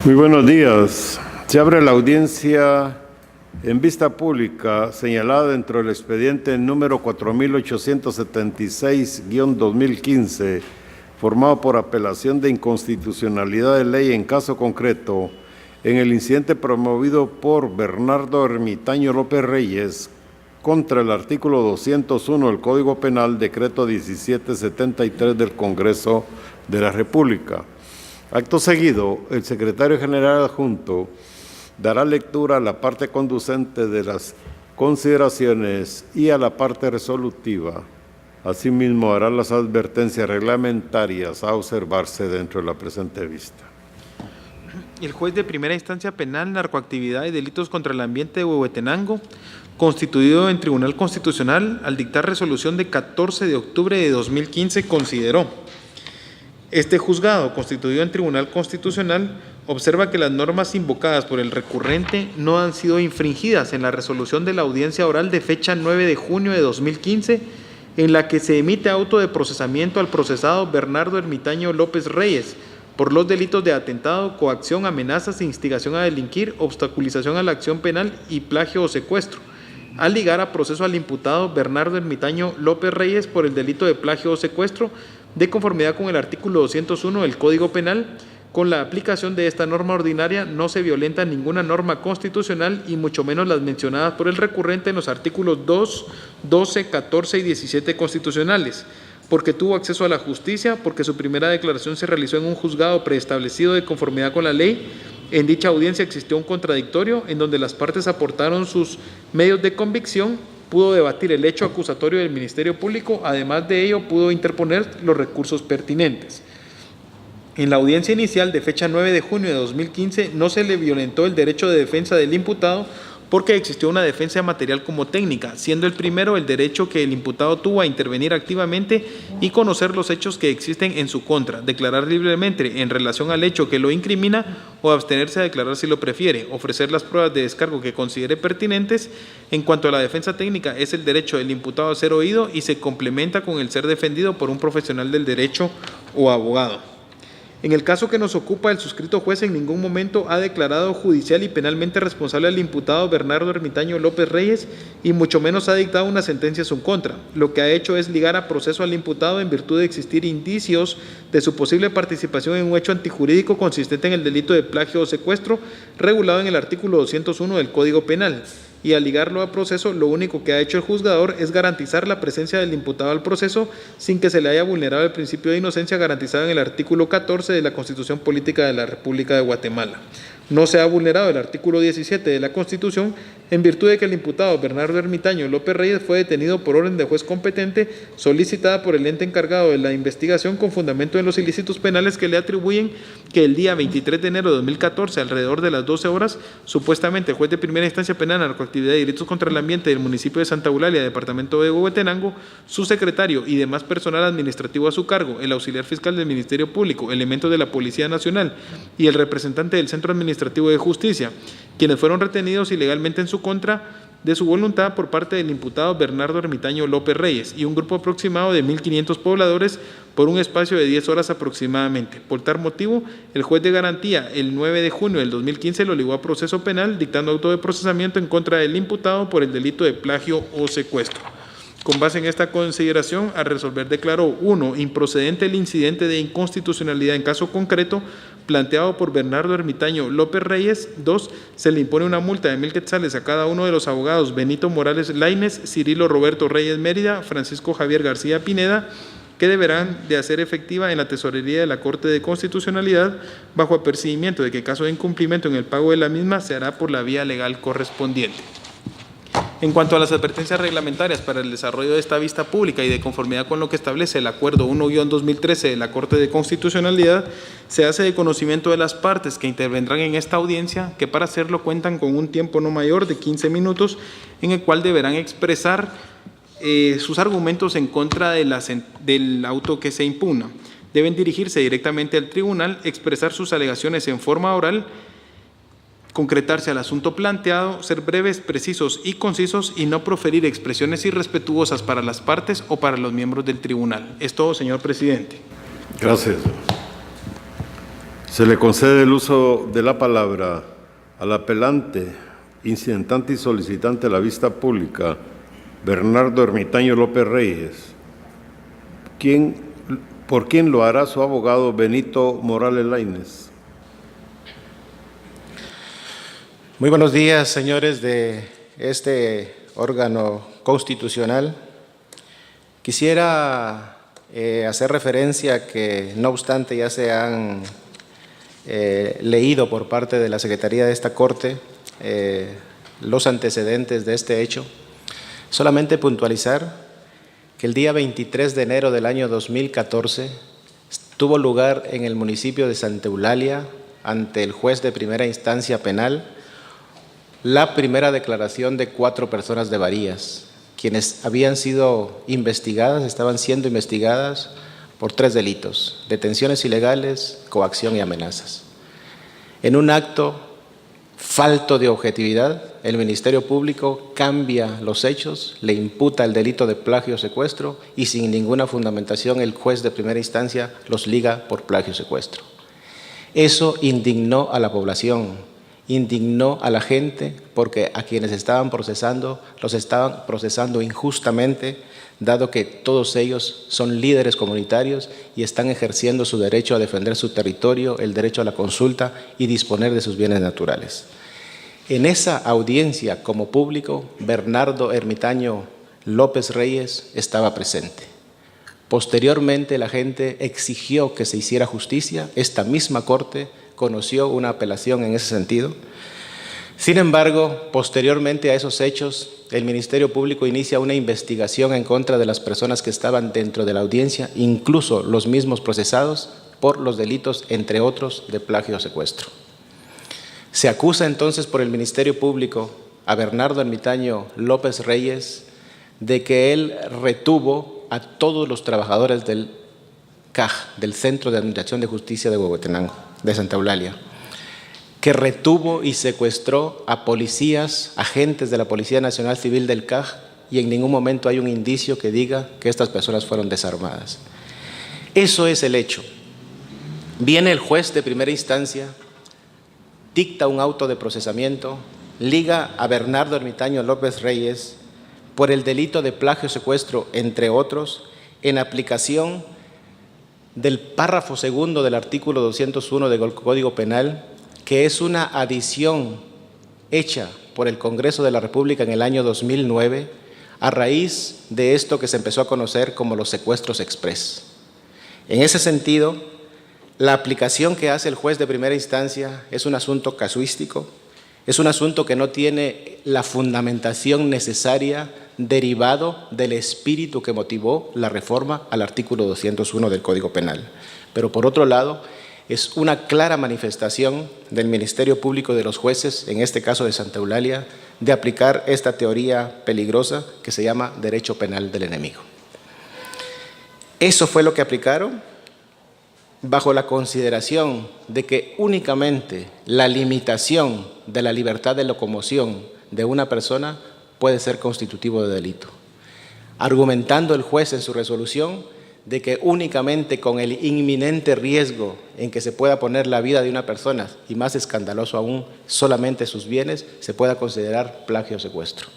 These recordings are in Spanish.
Muy buenos días. Se abre la audiencia en vista pública señalada dentro del expediente número 4876-2015, formado por apelación de inconstitucionalidad de ley en caso concreto, en el incidente promovido por Bernardo Ermitaño López Reyes contra el artículo 201 del Código Penal, decreto 1773 del Congreso de la República. Acto seguido, el secretario general adjunto dará lectura a la parte conducente de las consideraciones y a la parte resolutiva. Asimismo, hará las advertencias reglamentarias a observarse dentro de la presente vista. El juez de primera instancia penal, narcoactividad y delitos contra el ambiente de Huehuetenango, constituido en Tribunal Constitucional, al dictar resolución de 14 de octubre de 2015, consideró: este juzgado, constituido en Tribunal Constitucional, observa que las normas invocadas por el recurrente no han sido infringidas en la resolución de la audiencia oral de fecha 9 de junio de 2015, en la que se emite auto de procesamiento al procesado Bernardo Ermitaño López Reyes por los delitos de atentado, coacción, amenazas, instigación a delinquir, obstaculización a la acción penal y plagio o secuestro, al ligar a proceso al imputado Bernardo Ermitaño López Reyes por el delito de plagio o secuestro, de conformidad con el artículo 201 del Código Penal. Con la aplicación de esta norma ordinaria no se violenta ninguna norma constitucional y mucho menos las mencionadas por el recurrente en los artículos 2, 12, 14 y 17 constitucionales, porque tuvo acceso a la justicia, porque su primera declaración se realizó en un juzgado preestablecido de conformidad con la ley. En dicha audiencia existió un contradictorio en donde las partes aportaron sus medios de convicción, pudo debatir el hecho acusatorio del Ministerio Público, además de ello pudo interponer los recursos pertinentes. En la audiencia inicial de fecha 9 de junio de 2015 no se le violentó el derecho de defensa del imputado porque existió una defensa material como técnica, siendo el primero el derecho que el imputado tuvo a intervenir activamente y conocer los hechos que existen en su contra, declarar libremente en relación al hecho que lo incrimina o abstenerse a declarar si lo prefiere, ofrecer las pruebas de descargo que considere pertinentes. En cuanto a la defensa técnica, es el derecho del imputado a ser oído y se complementa con el ser defendido por un profesional del derecho o abogado. En el caso que nos ocupa, el suscrito juez en ningún momento ha declarado judicial y penalmente responsable al imputado Bernardo Ermitaño López Reyes y mucho menos ha dictado una sentencia en su contra. Lo que ha hecho es ligar a proceso al imputado en virtud de existir indicios de su posible participación en un hecho antijurídico consistente en el delito de plagio o secuestro regulado en el artículo 201 del Código Penal. Y al ligarlo a proceso, lo único que ha hecho el juzgador es garantizar la presencia del imputado al proceso sin que se le haya vulnerado el principio de inocencia garantizado en el artículo 14 de la Constitución Política de la República de Guatemala. No se ha vulnerado el artículo 17 de la Constitución en virtud de que el imputado Bernardo Ermitaño López Reyes fue detenido por orden de juez competente solicitada por el ente encargado de la investigación con fundamento en los ilícitos penales que le atribuyen que el día 23 de enero de 2014, alrededor de las 12 horas, supuestamente el juez de primera instancia penal, narcoactividad y delitos contra el ambiente del municipio de Santa Eulalia, departamento de Huehuetenango, su secretario y demás personal administrativo a su cargo, el auxiliar fiscal del Ministerio Público, elementos de la Policía Nacional y el representante del Centro Administrativo de Justicia, quienes fueron retenidos ilegalmente en su contra de su voluntad por parte del imputado Bernardo Ermitaño López Reyes y un grupo aproximado de 1.500 pobladores por un espacio de 10 horas aproximadamente. Por tal motivo, el juez de garantía el 9 de junio del 2015 lo ligó a proceso penal dictando auto de procesamiento en contra del imputado por el delito de plagio o secuestro. Con base en esta consideración, al resolver declaró: 1. Improcedente el incidente de inconstitucionalidad en caso concreto planteado por Bernardo Ermitaño López Reyes. 2. Se le impone una multa de 1,000 quetzales a cada uno de los abogados Benito Morales Lainez, Cirilo Roberto Reyes Mérida, Francisco Javier García Pineda, que deberán de hacer efectiva en la tesorería de la Corte de Constitucionalidad bajo apercibimiento de que caso de incumplimiento en el pago de la misma se hará por la vía legal correspondiente. En cuanto a las advertencias reglamentarias para el desarrollo de esta vista pública y de conformidad con lo que establece el Acuerdo 1-2013 de la Corte de Constitucionalidad, se hace de conocimiento de las partes que intervendrán en esta audiencia que para hacerlo cuentan con un tiempo no mayor de 15 minutos en el cual deberán expresar sus argumentos en contra del auto que se impugna. Deben dirigirse directamente al tribunal, expresar sus alegaciones en forma oral, concretarse al asunto planteado, ser breves, precisos y concisos y no proferir expresiones irrespetuosas para las partes o para los miembros del tribunal. Es todo, señor presidente. Gracias. Se le concede el uso de la palabra al apelante, incidentante y solicitante de la vista pública, Bernardo Ermitaño López Reyes. ¿Por quién lo hará su abogado Benito Morales Lainez? Muy buenos días, señores de este órgano constitucional. Quisiera hacer referencia a que, no obstante, ya se han leído por parte de la Secretaría de esta Corte los antecedentes de este hecho. Solamente puntualizar que el día 23 de enero del año 2014 tuvo lugar en el municipio de Santa Eulalia, ante el juez de primera instancia penal, la primera declaración de 4 personas de Varías, quienes habían sido investigadas, estaban siendo investigadas por 3 delitos: detenciones ilegales, coacción y amenazas. En un acto falto de objetividad, el Ministerio Público cambia los hechos, le imputa el delito de plagio secuestro y sin ninguna fundamentación el juez de primera instancia los liga por plagio secuestro. Eso indignó a la población, indignó a la gente, porque a quienes estaban procesando, los estaban procesando injustamente, dado que todos ellos son líderes comunitarios y están ejerciendo su derecho a defender su territorio, el derecho a la consulta y disponer de sus bienes naturales. En esa audiencia, como público, Bernardo Ermitaño López Reyes estaba presente. Posteriormente, la gente exigió que se hiciera justicia. Esta misma Corte conoció una apelación en ese sentido. Sin embargo, posteriormente a esos hechos, el Ministerio Público inicia una investigación en contra de las personas que estaban dentro de la audiencia, incluso los mismos procesados, por los delitos, entre otros, de plagio o secuestro. Se acusa entonces por el Ministerio Público a Bernardo Ermitaño López Reyes de que él retuvo a todos los trabajadores del CAJ, del Centro de Administración de Justicia de Huehuetenango, de Santa Eulalia, que retuvo y secuestró a policías, agentes de la Policía Nacional Civil del CAJ, y en ningún momento hay un indicio que diga que estas personas fueron desarmadas. Eso es el hecho. Viene el juez de primera instancia, dicta un auto de procesamiento, liga a Bernardo Ermitaño López Reyes por el delito de plagio secuestro, entre otros, en aplicación del párrafo segundo del artículo 201 del Código Penal, que es una adición hecha por el Congreso de la República en el año 2009 a raíz de esto que se empezó a conocer como los secuestros express. En ese sentido, la aplicación que hace el juez de primera instancia es un asunto casuístico, es un asunto que no tiene la fundamentación necesaria derivado del espíritu que motivó la reforma al artículo 201 del Código Penal. Pero por otro lado, es una clara manifestación del Ministerio Público y de los jueces, en este caso de Santa Eulalia, de aplicar esta teoría peligrosa que se llama derecho penal del enemigo. Eso fue lo que aplicaron bajo la consideración de que únicamente la limitación de la libertad de locomoción de una persona puede ser constitutivo de delito, argumentando el juez en su resolución de que únicamente con el inminente riesgo en que se pueda poner la vida de una persona, y más escandaloso aún, solamente sus bienes, se pueda considerar plagio o secuestro.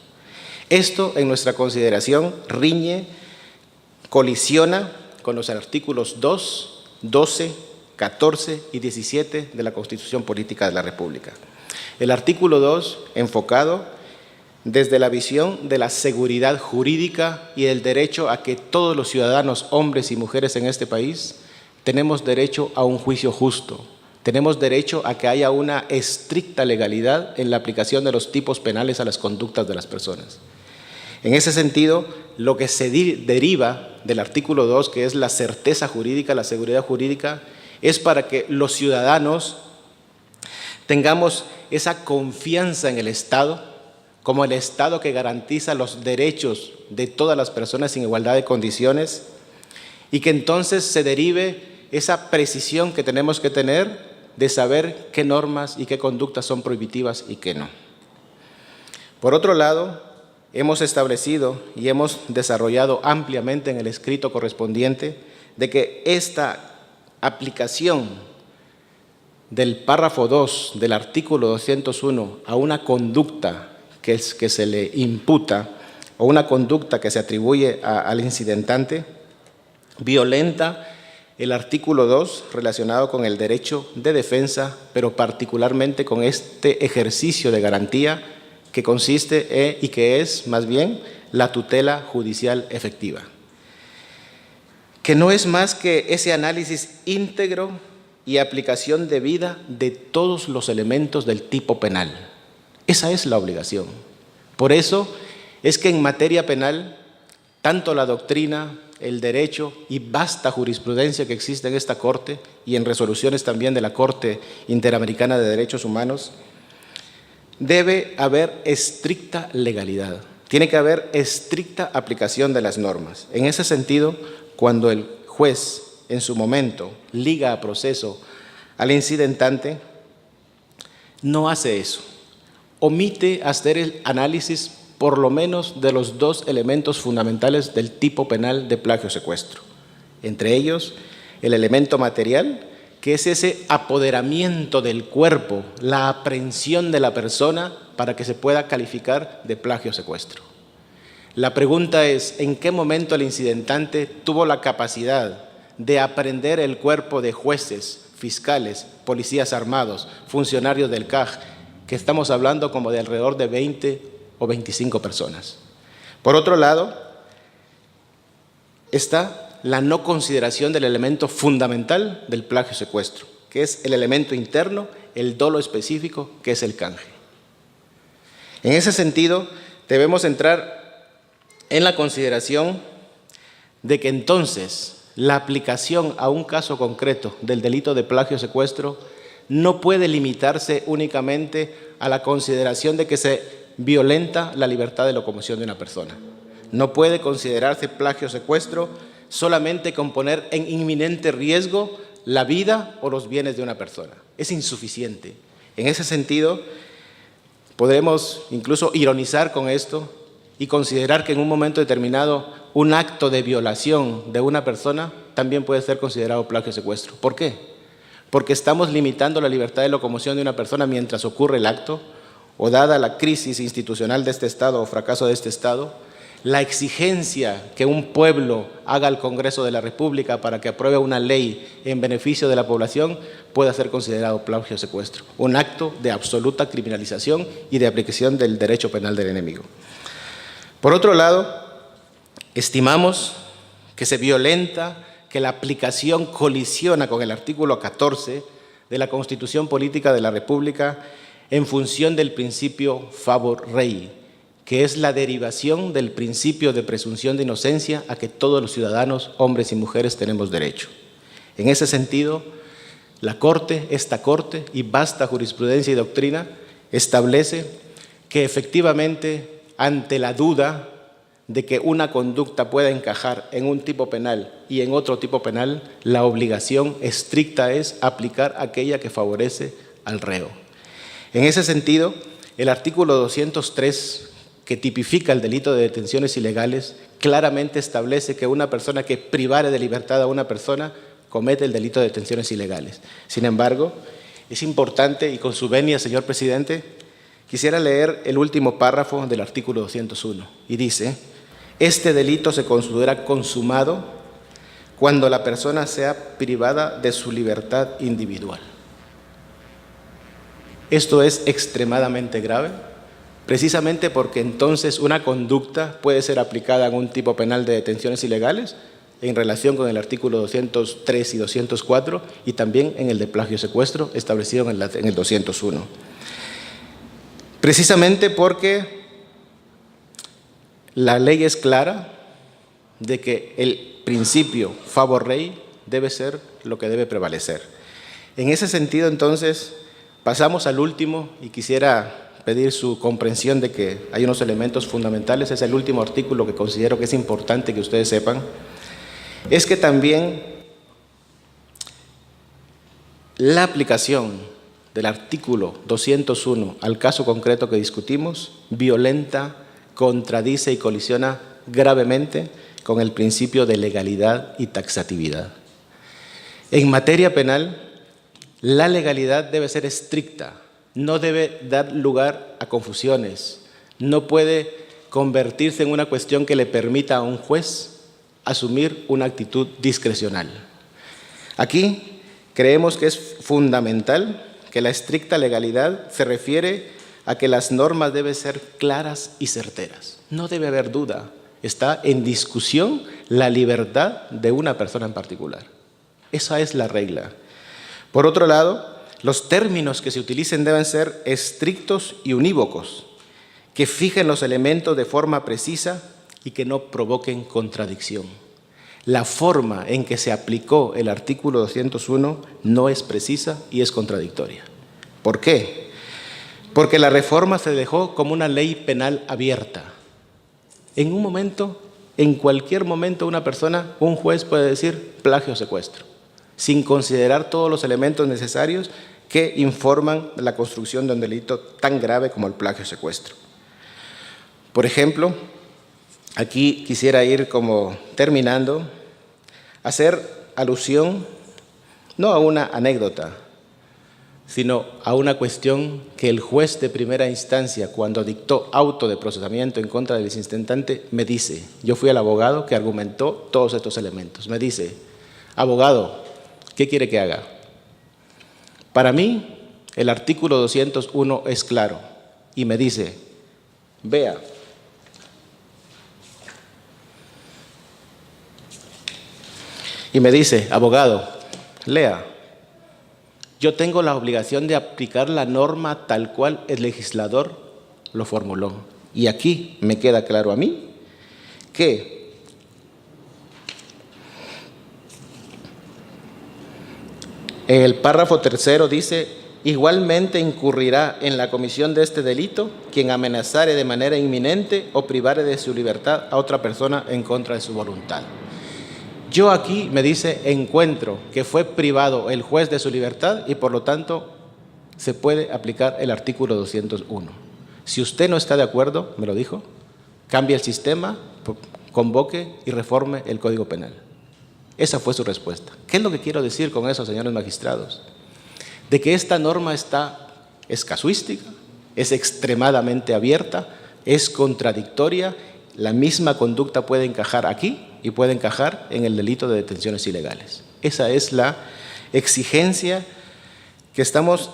Esto, en nuestra consideración, riñe, colisiona con los artículos 2, 12, 14 y 17 de la Constitución Política de la República. El artículo 2, enfocado desde la visión de la seguridad jurídica y el derecho a que todos los ciudadanos, hombres y mujeres en este país, tenemos derecho a un juicio justo, tenemos derecho a que haya una estricta legalidad en la aplicación de los tipos penales a las conductas de las personas. En ese sentido, lo que se deriva del artículo 2, que es la certeza jurídica, la seguridad jurídica, es para que los ciudadanos tengamos esa confianza en el Estado, como el Estado que garantiza los derechos de todas las personas sin igualdad de condiciones, y que entonces se derive esa precisión que tenemos que tener de saber qué normas y qué conductas son prohibitivas y qué no. Por otro lado, hemos establecido y hemos desarrollado ampliamente en el escrito correspondiente de que esta aplicación del párrafo 2 del artículo 201 a una conducta que se le imputa o una conducta que se atribuye al incidentante, violenta el artículo 2 relacionado con el derecho de defensa, pero particularmente con este ejercicio de garantía que consiste y que es más bien la tutela judicial efectiva, que no es más que ese análisis íntegro y aplicación debida de todos los elementos del tipo penal. Esa es la obligación. Por eso es que en materia penal, tanto la doctrina, el derecho y vasta jurisprudencia que existe en esta Corte y en resoluciones también de la Corte Interamericana de Derechos Humanos, debe haber estricta legalidad. Tiene que haber estricta aplicación de las normas. En ese sentido, cuando el juez en su momento liga a proceso al incidentante, no hace eso. Omite hacer el análisis por lo menos de los dos elementos fundamentales del tipo penal de plagio-secuestro. Entre ellos, el elemento material, que es ese apoderamiento del cuerpo, la aprehensión de la persona para que se pueda calificar de plagio-secuestro. La pregunta es, ¿en qué momento el incidentante tuvo la capacidad de aprehender el cuerpo de jueces, fiscales, policías armados, funcionarios del CAJ, que estamos hablando como de alrededor de 20 o 25 personas? Por otro lado, está la no consideración del elemento fundamental del plagio-secuestro, que es el elemento interno, el dolo específico, que es el canje. En ese sentido, debemos entrar en la consideración de que entonces la aplicación a un caso concreto del delito de plagio-secuestro no puede limitarse únicamente a la consideración de que se violenta la libertad de locomoción de una persona. No puede considerarse plagio-secuestro solamente con poner en inminente riesgo la vida o los bienes de una persona. Es insuficiente. En ese sentido, podemos incluso ironizar con esto y considerar que en un momento determinado un acto de violación de una persona también puede ser considerado plagio-secuestro. ¿Por qué? Porque estamos limitando la libertad de locomoción de una persona mientras ocurre el acto, o dada la crisis institucional de este Estado o fracaso de este Estado, la exigencia que un pueblo haga al Congreso de la República para que apruebe una ley en beneficio de la población pueda ser considerado plagio-secuestro, un acto de absoluta criminalización y de aplicación del derecho penal del enemigo. Por otro lado, estimamos que se violenta, que la aplicación colisiona con el artículo 14 de la Constitución Política de la República en función del principio favor rei, que es la derivación del principio de presunción de inocencia a que todos los ciudadanos, hombres y mujeres, tenemos derecho. En ese sentido, la Corte, esta Corte y vasta jurisprudencia y doctrina establece que efectivamente ante la duda de que una conducta pueda encajar en un tipo penal y en otro tipo penal, la obligación estricta es aplicar aquella que favorece al reo. En ese sentido, el artículo 203, que tipifica el delito de detenciones ilegales, claramente establece que una persona que privare de libertad a una persona comete el delito de detenciones ilegales. Sin embargo, es importante, y con su venia, señor presidente, quisiera leer el último párrafo del artículo 201, y dice: este delito se considera consumado cuando la persona sea privada de su libertad individual. Esto es extremadamente grave, precisamente porque entonces una conducta puede ser aplicada en un tipo penal de detenciones ilegales en relación con el artículo 203 y 204 y también en el de plagio-secuestro establecido en el 201. Precisamente porque la ley es clara de que el principio favor rei debe ser lo que debe prevalecer. En ese sentido, entonces, pasamos al último, y quisiera pedir su comprensión de que hay unos elementos fundamentales. Es el último artículo que considero que es importante que ustedes sepan. Es que también la aplicación del artículo 201 al caso concreto que discutimos violenta, contradice y colisiona gravemente con el principio de legalidad y taxatividad. En materia penal, La legalidad debe ser estricta, no debe dar lugar a confusiones, no puede convertirse en una cuestión que le permita a un juez asumir una actitud discrecional. Aquí creemos que es fundamental que la estricta legalidad se refiere a que las normas deben ser claras y certeras. No debe haber duda. Está en discusión la libertad de una persona en particular. Esa es la regla. Por otro lado, los términos que se utilicen deben ser estrictos y unívocos, que fijen los elementos de forma precisa y que no provoquen contradicción. La forma en que se aplicó el artículo 201 no es precisa y es contradictoria. ¿Por qué? Porque la reforma se dejó como una ley penal abierta. En un momento, en cualquier momento, una persona, un juez puede decir plagio o secuestro, sin considerar todos los elementos necesarios que informan la construcción de un delito tan grave como el plagio o secuestro. Por ejemplo, aquí quisiera ir como terminando, hacer alusión no a una anécdota, sino a una cuestión que el juez de primera instancia, cuando dictó auto de procesamiento en contra del insistente, me dice, yo fui el abogado que argumentó todos estos elementos, me dice, abogado, ¿qué quiere que haga? Para mí, el artículo 201 es claro y me dice, vea, y me dice, abogado, lea, yo tengo la obligación de aplicar la norma tal cual el legislador lo formuló. Y aquí me queda claro a mí que el párrafo tercero dice, igualmente incurrirá en la comisión de este delito quien amenazare de manera inminente o privare de su libertad a otra persona en contra de su voluntad. Yo aquí, me dice, encuentro que fue privado el juez de su libertad y por lo tanto se puede aplicar el artículo 201. Si usted no está de acuerdo, me lo dijo, cambie el sistema, convoque y reforme el Código Penal. Esa fue su respuesta. ¿Qué es lo que quiero decir con eso, señores magistrados? De que esta norma es casuística, es extremadamente abierta, es contradictoria, la misma conducta puede encajar aquí y puede encajar en el delito de detenciones ilegales. Esa es la exigencia que estamos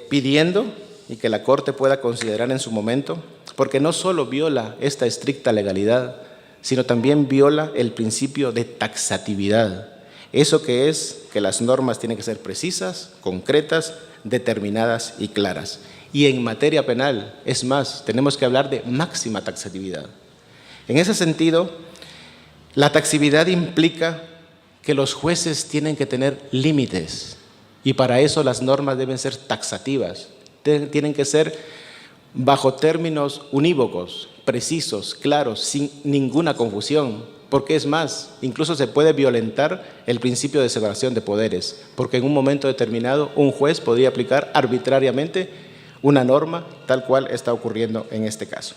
pidiendo y que la Corte pueda considerar en su momento, porque no solo viola esta estricta legalidad, sino también viola el principio de taxatividad. Eso que es que las normas tienen que ser precisas, concretas, determinadas y claras. Y en materia penal, es más, tenemos que hablar de máxima taxatividad. En ese sentido, la taxatividad implica que los jueces tienen que tener límites y para eso las normas deben ser taxativas, tienen que ser bajo términos unívocos, precisos, claros, sin ninguna confusión, porque es más, incluso se puede violentar el principio de separación de poderes, porque en un momento determinado un juez podría aplicar arbitrariamente una norma tal cual está ocurriendo en este caso.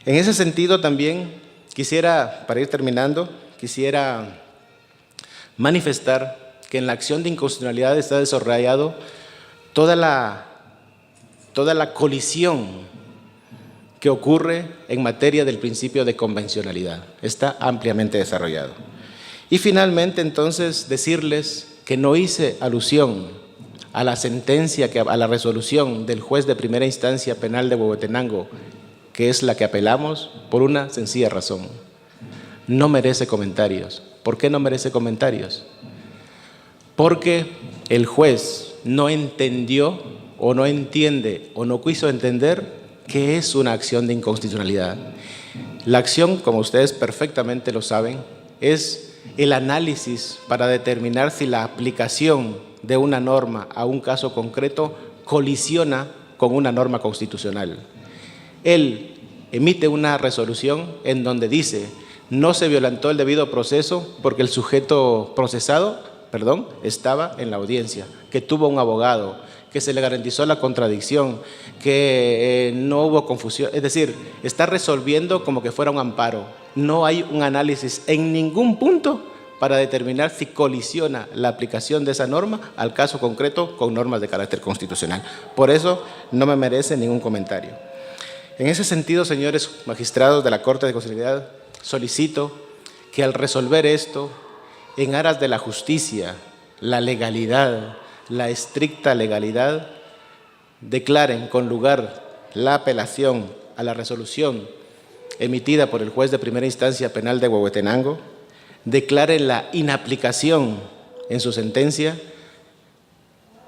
En ese sentido también quisiera, para ir terminando, quisiera manifestar que en la acción de inconstitucionalidad está desarrollado toda la colisión que ocurre en materia del principio de convencionalidad. Está ampliamente desarrollado. Y finalmente, entonces, decirles que no hice alusión a la sentencia, a la resolución del juez de primera instancia penal de Huehuetenango, que es la que apelamos, por una sencilla razón. No merece comentarios. ¿Por qué no merece comentarios? Porque el juez no entendió o no entiende o no quiso entender qué es una acción de inconstitucionalidad. La acción, como ustedes perfectamente lo saben, es el análisis para determinar si la aplicación de una norma a un caso concreto colisiona con una norma constitucional. Él emite una resolución en donde dice no se violentó el debido proceso porque el sujeto procesado, estaba en la audiencia, que tuvo un abogado, que se le garantizó la contradicción, que no hubo confusión. Es decir, está resolviendo como que fuera un amparo. No hay un análisis en ningún punto para determinar si colisiona la aplicación de esa norma al caso concreto con normas de carácter constitucional. Por eso no me merece ningún comentario. En ese sentido, señores magistrados de la Corte de Constitucionalidad, solicito que al resolver esto, en aras de la justicia, la legalidad, la estricta legalidad, declaren con lugar la apelación a la resolución emitida por el juez de primera instancia penal de Huehuetenango, declaren la inaplicación en su sentencia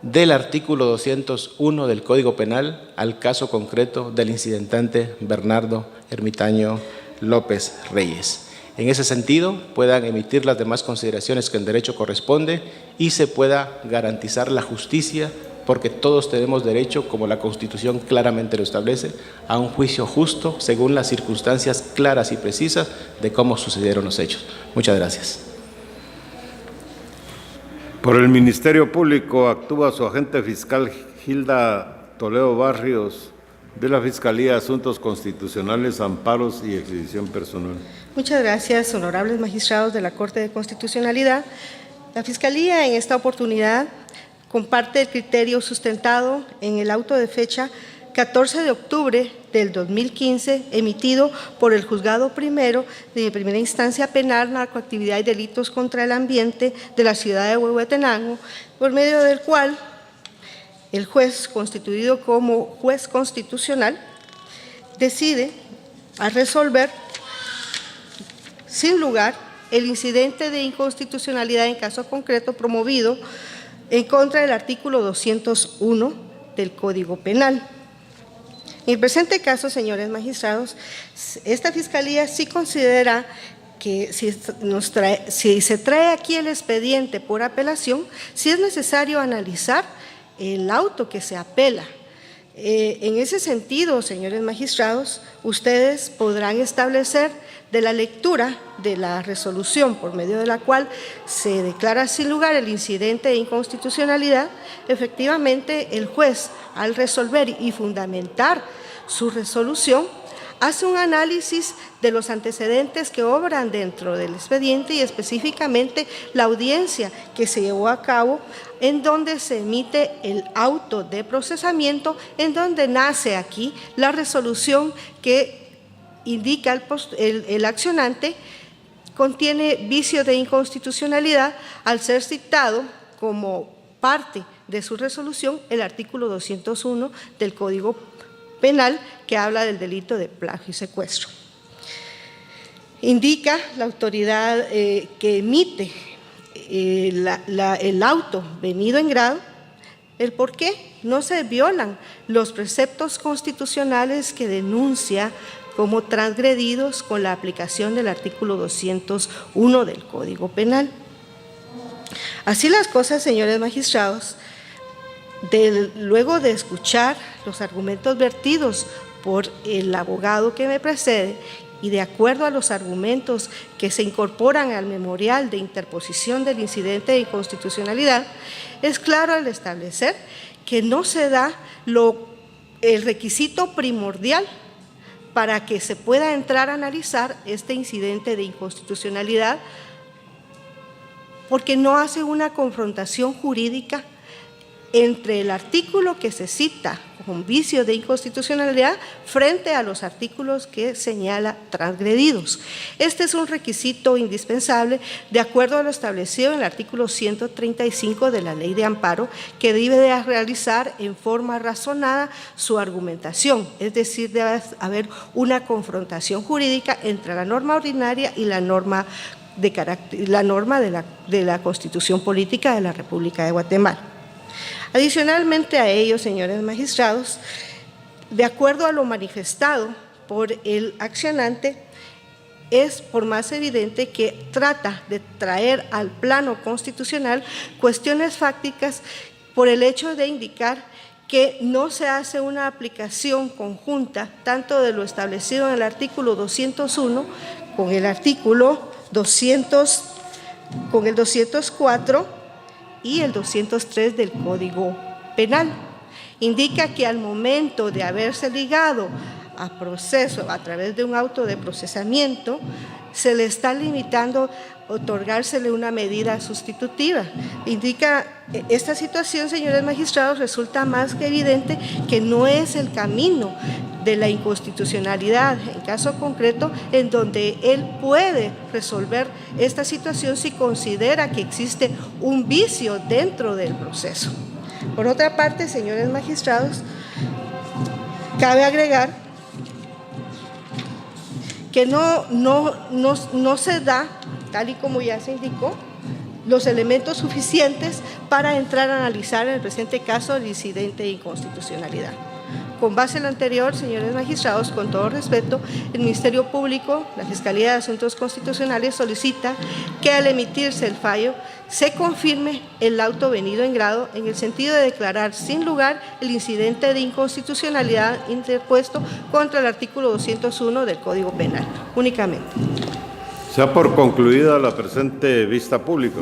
del artículo 201 del Código Penal al caso concreto del incidentante Bernardo Ermitaño López Reyes. En ese sentido, puedan emitir las demás consideraciones que en derecho corresponde y se pueda garantizar la justicia, porque todos tenemos derecho, como la Constitución claramente lo establece, a un juicio justo según las circunstancias claras y precisas de cómo sucedieron los hechos. Muchas gracias. Por el Ministerio Público actúa su agente fiscal Gilda Toledo Barrios, de la Fiscalía de Asuntos Constitucionales, Amparos y Exhibición Personal. Muchas gracias, honorables magistrados de la Corte de Constitucionalidad. La Fiscalía en esta oportunidad comparte el criterio sustentado en el auto de fecha 14 de octubre del 2015, emitido por el Juzgado Primero de Primera Instancia Penal, Narcoactividad y Delitos contra el Ambiente de la ciudad de Huehuetenango, por medio del cual el juez, constituido como juez constitucional, decide a resolver sin lugar el incidente de inconstitucionalidad en caso concreto promovido en contra del artículo 201 del Código Penal. En el presente caso, señores magistrados, esta Fiscalía sí considera que si se trae aquí el expediente por apelación, sí es necesario analizar el auto que se apela. En ese sentido, señores magistrados, ustedes podrán establecer de la lectura de la resolución por medio de la cual se declara sin lugar el incidente de inconstitucionalidad. Efectivamente, el juez, al resolver y fundamentar su resolución, hace un análisis de los antecedentes que obran dentro del expediente y específicamente la audiencia que se llevó a cabo, en donde se emite el auto de procesamiento, en donde nace aquí la resolución que indica el accionante contiene vicio de inconstitucionalidad al ser citado como parte de su resolución el artículo 201 del Código Penal, que habla del delito de plagio y secuestro. Indica la autoridad que emite el auto venido en grado el por qué no se violan los preceptos constitucionales que denuncia como transgredidos con la aplicación del artículo 201 del Código Penal. Así las cosas, señores magistrados, luego de escuchar los argumentos vertidos por el abogado que me precede y de acuerdo a los argumentos que se incorporan al memorial de interposición del incidente de inconstitucionalidad, es claro al establecer que no se da el requisito primordial para que se pueda entrar a analizar este incidente de inconstitucionalidad, porque no hace una confrontación jurídica entre el artículo que se cita con vicio de inconstitucionalidad frente a los artículos que señala transgredidos. Este es un requisito indispensable de acuerdo a lo establecido en el artículo 135 de la Ley de Amparo, que debe de realizar en forma razonada su argumentación, es decir, debe haber una confrontación jurídica entre la norma ordinaria y la norma de la Constitución Política de la República de Guatemala. Adicionalmente a ello, señores magistrados, de acuerdo a lo manifestado por el accionante, es por más evidente que trata de traer al plano constitucional cuestiones fácticas por el hecho de indicar que no se hace una aplicación conjunta tanto de lo establecido en el artículo 201 con el artículo 204 y el 203 del Código Penal. Indica que al momento de haberse ligado a proceso a través de un auto de procesamiento, se le está limitando otorgársele una medida sustitutiva. Indica esta situación, señores magistrados, resulta más que evidente que no es el camino de la inconstitucionalidad, en caso concreto, en donde él puede resolver esta situación si considera que existe un vicio dentro del proceso. Por otra parte, señores magistrados, cabe agregar que no se da, tal y como ya se indicó, los elementos suficientes para entrar a analizar en el presente caso el incidente de inconstitucionalidad. Con base en lo anterior, señores magistrados, con todo respeto, el Ministerio Público, la Fiscalía de Asuntos Constitucionales solicita que al emitirse el fallo se confirme el auto venido en grado en el sentido de declarar sin lugar el incidente de inconstitucionalidad interpuesto contra el artículo 201 del Código Penal, únicamente. Se da por concluida la presente vista pública.